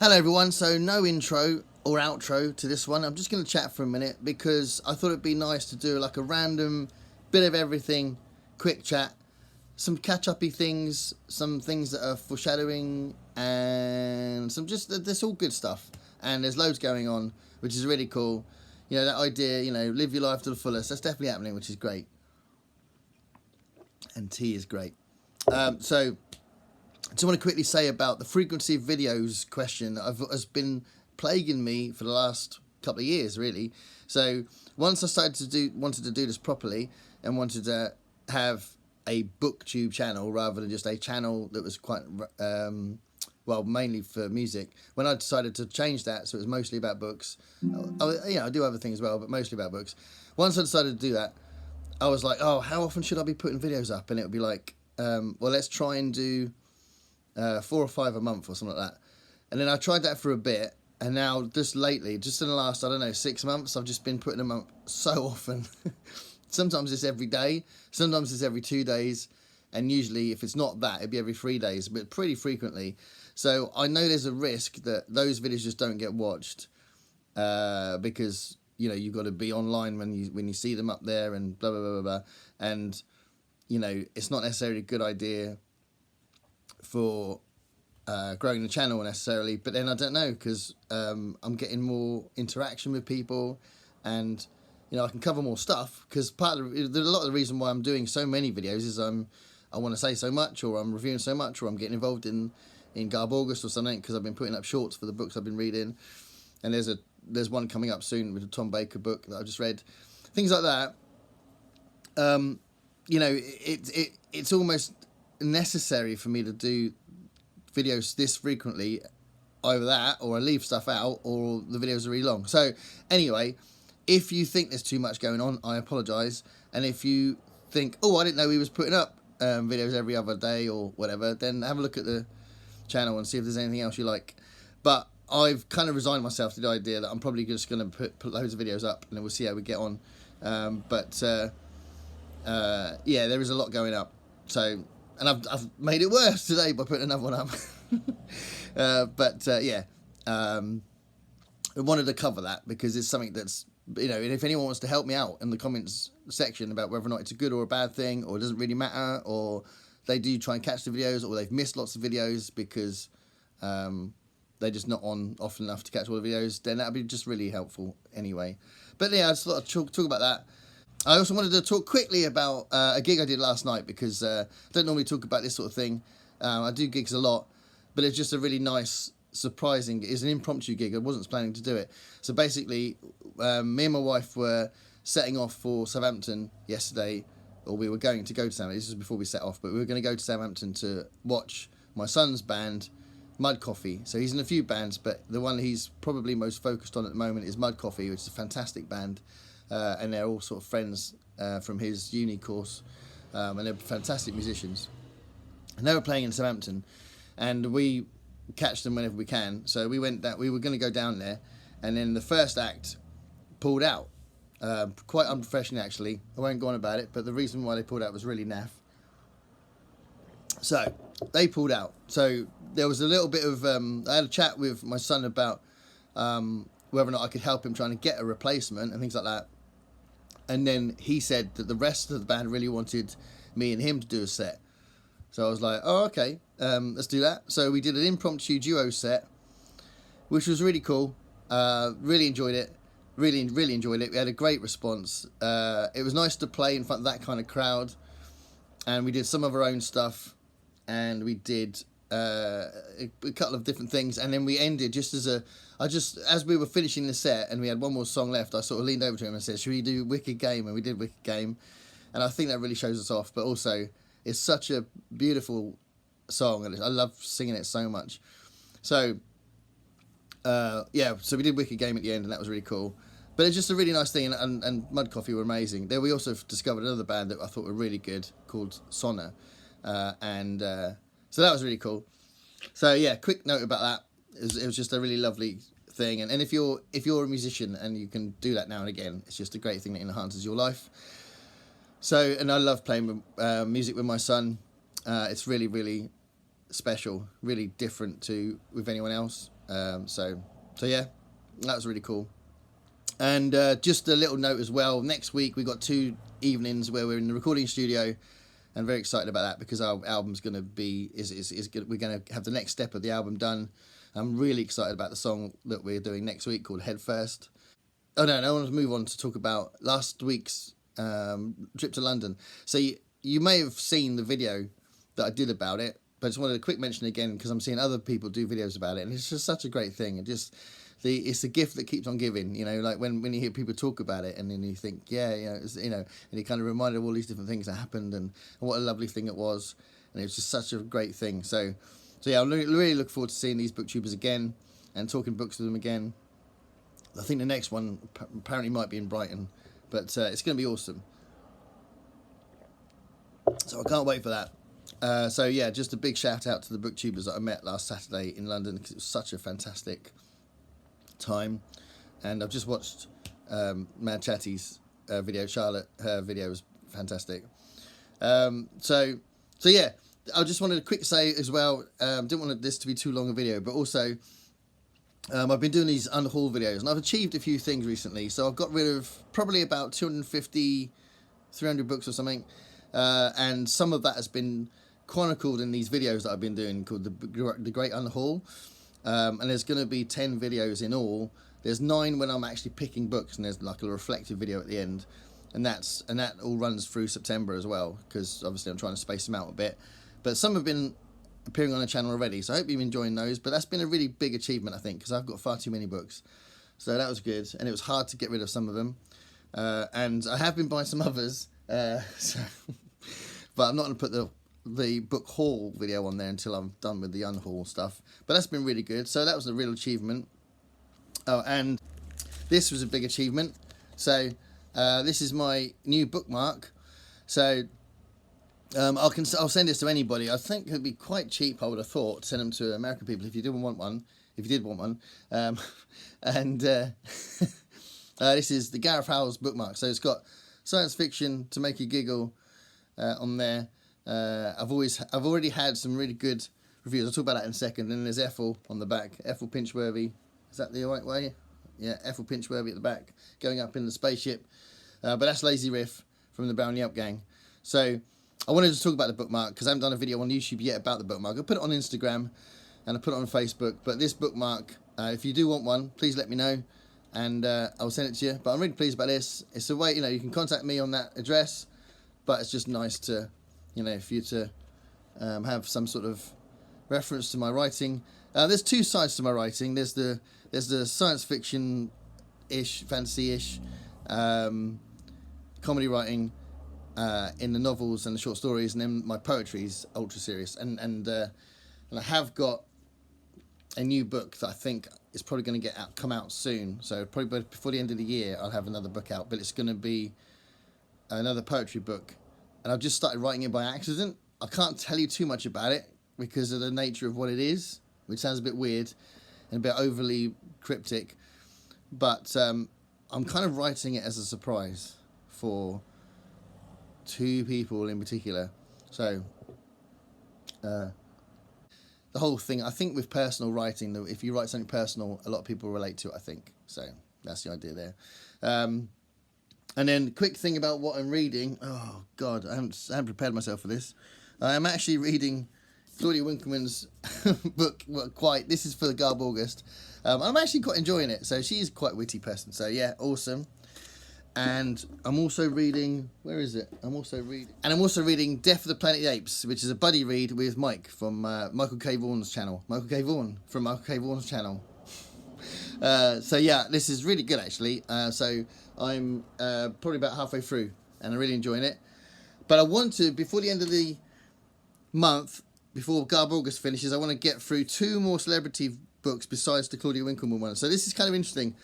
Hello everyone, so no intro or outro to this one. I'm just going to chat for a minute because I thought it'd be nice to do like a random bit of everything, quick chat, some catch-uppy things, some things that are foreshadowing, and some just, there's all good stuff. And there's loads going on, which is really cool. You know, that idea, live your life to the fullest, that's definitely happening, which is great. And tea is great. So I just want to quickly say about the frequency of videos question that has been plaguing me for the last couple of years, really. So once I wanted to do this properly and wanted to have a booktube channel rather than just a channel that was quite mainly for music. When I decided to change that, so it was mostly about books. I do other things as well, but mostly about books. Once I decided to do that, I was like, oh, how often should I be putting videos up? And it would be like, well, let's try and do 4 or 5 a month or something like that. And then I tried that for a bit, and now just lately, just in the last, 6 months, I've just been putting them up so often. Sometimes it's every day, sometimes it's every 2 days, and usually if it's not that, it'd be every 3 days, but pretty frequently. So I know there's a risk that those videos just don't get watched because you've got to be online when you see them up there and blah blah blah blah blah. And it's not necessarily a good idea for growing the channel necessarily, but then I don't know, because I'm getting more interaction with people, and I can cover more stuff, because a lot of the reason why I'm doing so many videos is I want to say so much, or I'm reviewing so much, or I'm getting involved in Garb August or something, because I've been putting up shorts for the books I've been reading, and there's one coming up soon with the Tom Baker book that I just read, things like that. It's almost necessary for me to do videos this frequently, either that or I leave stuff out, or the videos are really long. So anyway, if you think there's too much going on, I apologise. And if you think, oh, I didn't know he was putting up videos every other day or whatever, then have a look at the channel and see if there's anything else you like. But I've kind of resigned myself to the idea that I'm probably just going to put loads of videos up, and then we'll see how we get on. Yeah, there is a lot going up. So, and I've made it worse today by putting another one up. I wanted to cover that because it's something that's, and if anyone wants to help me out in the comments section about whether or not it's a good or a bad thing, or it doesn't really matter, or they do try and catch the videos, or they've missed lots of videos because they're just not on often enough to catch all the videos, then that would be just really helpful anyway. But yeah, I just thought I'd talk about that. I also wanted to talk quickly about a gig I did last night, because I don't normally talk about this sort of thing. I do gigs a lot, but it's just a really nice, surprising, it's an impromptu gig. I wasn't planning to do it. So basically, me and my wife were setting off for Southampton yesterday, or we were going to go to Southampton. This was before we set off, but we were going to go to Southampton to watch my son's band, Mud Coffee. So he's in a few bands, but the one he's probably most focused on at the moment is Mud Coffee, which is a fantastic band. And they're all sort of friends from his uni course, and they're fantastic musicians. And they were playing in Southampton, and we catch them whenever we can. So we went that we were going to go down there, and then the first act pulled out, quite unprofessionally actually. I won't go on about it, but the reason why they pulled out was really naff. So they pulled out. So there was a little bit of I had a chat with my son about whether or not I could help him trying to get a replacement and things like that. And then he said that the rest of the band really wanted me and him to do a set. So I was like, oh, okay, let's do that. So we did an impromptu duo set, which was really cool. Really enjoyed it. Really enjoyed it. We had a great response. It was nice to play in front of that kind of crowd. And we did some of our own stuff. And we did a couple of different things. And then we ended as we were finishing the set and we had one more song left, I sort of leaned over to him and said, should we do Wicked Game? And we did Wicked Game. And I think that really shows us off. But also, it's such a beautiful song, and I love singing it so much. So, so we did Wicked Game at the end, and that was really cool. But it's just a really nice thing, and Mud Coffee were amazing. Then we also discovered another band that I thought were really good called Sonna. So that was really cool. So yeah, quick note about that. It was just a really lovely thing, and if you're a musician and you can do that now and again, it's just a great thing that enhances your life. So, and I love playing music with my son. It's really special, really different to with anyone else. So yeah, that was really cool. And just a little note as well. Next week we got 2 evenings where we're in the recording studio, and very excited about that because our album's going to be we're going to have the next step of the album done. I'm really excited about the song that we're doing next week called Head First. Oh no, I want to move on to talk about last week's trip to London. So you may have seen the video that I did about it, but I just wanted a quick mention again because I'm seeing other people do videos about it, and it's just such a great thing. It's a gift that keeps on giving, like when you hear people talk about it, and then you think, and you kind of reminded of all these different things that happened, and what a lovely thing it was, and it was just such a great thing. So yeah, I really look forward to seeing these booktubers again and talking books with them again. I think the next one apparently might be in Brighton, but it's going to be awesome. So I can't wait for that. So yeah, just a big shout out to the booktubers that I met last Saturday in London because it was such a fantastic time. And I've just watched Mad Chatty's video. Charlotte, her video was fantastic. So yeah, I just wanted to quick say as well, didn't want this to be too long a video, but also I've been doing these unhaul videos, and I've achieved a few things recently. So I've got rid of probably about 250, 300 books or something, and some of that has been chronicled in these videos that I've been doing called the Great Unhaul. And there's going to be 10 videos in all. There's 9 when I'm actually picking books, and there's like a reflective video at the end, and that all runs through September as well, because obviously I'm trying to space them out a bit. But some have been appearing on the channel already, so I hope you've been enjoying those. But that's been a really big achievement, I think, because I've got far too many books, so that was good, and it was hard to get rid of some of them. And I have been buying some others, but I'm not going to put the book haul video on there until I'm done with the unhaul stuff. But that's been really good, so that was a real achievement. Oh, and this was a big achievement. So this is my new bookmark. So I'll send this to anybody. I think it'd be quite cheap, I would have thought, to send them to American people if you did want one. And this is the Gareth Howells bookmark. So it's got science fiction to make you giggle on there. I've already had some really good reviews. I'll talk about that in a second. And then there's Ethel on the back. Ethel Pinchworthy. Is that the right way? Yeah, Ethel Pinchworthy at the back, going up in the spaceship. But that's Lazy Riff from the Brown Yelp Gang. So I wanted to talk about the bookmark because I haven't done a video on YouTube yet about the bookmark. I put it on Instagram and I put it on Facebook. But this bookmark, if you do want one, please let me know, and I'll send it to you. But I'm really pleased about this. It's a way, you can contact me on that address, but it's just nice to, for you to have some sort of reference to my writing. There's 2 sides to my writing. There's the science fiction-ish, fantasy-ish, comedy writing in the novels and the short stories, and then my poetry's ultra serious. And I have got a new book that I think is probably going to come out soon. So probably before the end of the year, I'll have another book out. But it's going to be another poetry book, and I've just started writing it by accident. I can't tell you too much about it because of the nature of what it is, which sounds a bit weird and a bit overly cryptic. But I'm kind of writing it as a surprise for 2 people in particular. So the whole thing, I think with personal writing, if you write something personal, a lot of people relate to it, I think. So that's the idea there. And then quick thing about what I'm reading. Oh, God, I haven't prepared myself for this. I'm actually reading Claudia Winkleman's book. This is for the Garb August. I'm actually quite enjoying it. So she's quite a witty person. So yeah, awesome. And I'm also reading, where is it? I'm also reading Death of the Planet of the Apes, which is a buddy read with Mike from Michael K. Vaughan's channel. Michael K. Vaughan from Michael K. Vaughan's channel. So yeah, this is really good actually. So I'm probably about halfway through, and I'm really enjoying it. But I want to, before the end of the month, before Garb August finishes, I want to get through 2 more celebrity books besides the Claudia Winkleman one. So this is kind of interesting.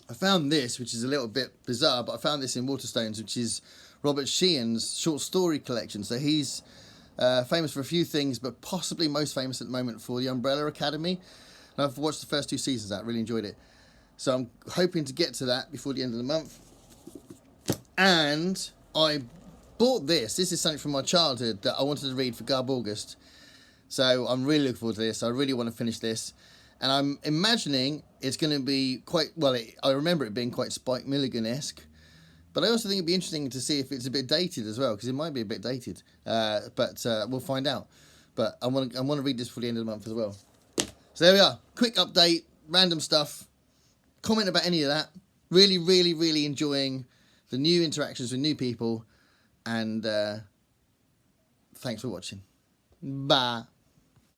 I found this, which is a little bit bizarre, but I found this in Waterstones, which is Robert Sheehan's short story collection. So he's famous for a few things, but possibly most famous at the moment for The Umbrella Academy. And I've watched the first 2 seasons of that, really enjoyed it. So I'm hoping to get to that before the end of the month. And I bought this. This is something from my childhood that I wanted to read for Garb August. So I'm really looking forward to this. I really want to finish this. And I'm imagining it's going to be quite, well, I remember it being quite Spike Milligan-esque. But I also think it'd be interesting to see if it's a bit dated as well, because it might be a bit dated. But we'll find out. But I want to read this before the end of the month as well. So there we are. Quick update, random stuff. Comment about any of that. Really, really, really enjoying the new interactions with new people. And thanks for watching. Bye.